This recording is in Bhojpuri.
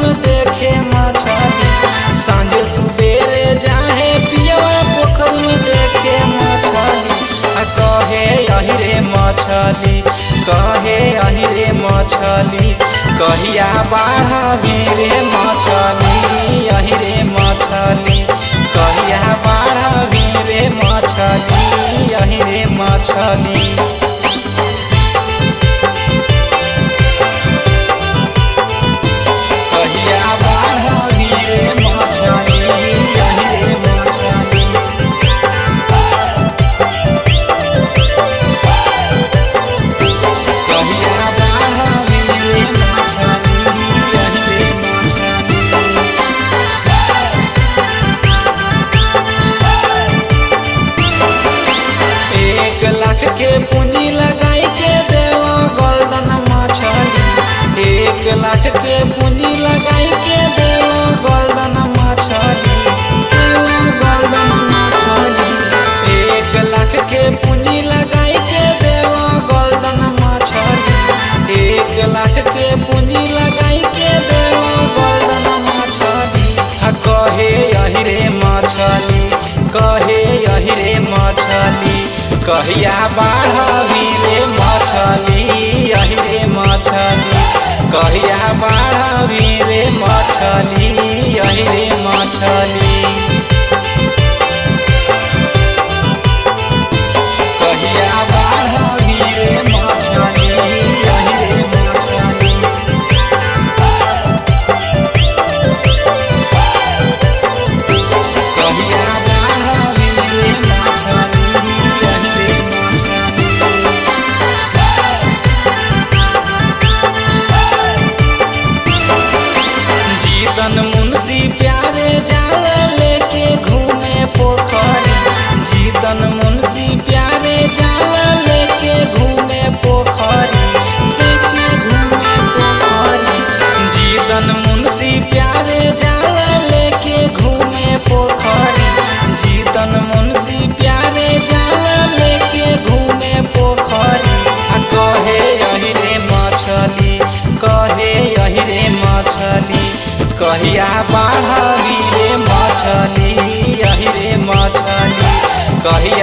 में देखे मछली, सांझे सुबेरे जाहे पियवा पोखरी में देखे मछली। कहे यही रे मछली, कहे यही रे मछली, कहिया बाढ़ी रे मछली, यही रे मछली, कहिया बाढ़ी रे मछली, यही रे मछली। के पूंजी लगाई के देवा गोल्डन मछली, 1 लाख के पूंजी लगाई के देवा गोल्डन मछली, देवा गोल्डन मछली। 1 लाख के पूंजी लगाई के देवा गोल्डन मछली, 1 लाख के पूंजी लगाई के देवा गोल्डन मछली। कहे यही रे मछली, कहे यही रे मछली, कहिया बाढ़ी रे मछली, यही रे मछली, कहिया बाढ़ी रे मछली, यही रे मछली। कहिया बाढ़ी रे मछली, यही रे मछली। कहिया बाढ़ी रे मछली, जीतन मुंशी प्यारे जाल लेके घूमे पोखरी, जीतन मुंशी प्यारे जाल लेके घूमे पोखरी, लेके घूमे पोखरी। जीतन मुंशी प्यारे जाल लेके घूमे पोखरी, जीतन मुंशी प्यारे जाल लेके घूमे पोखरी। कहे यही रे मछली, कहे यही रे मछली, कहिया बाढ़ी रे मछली, यही रे मछली, कहिया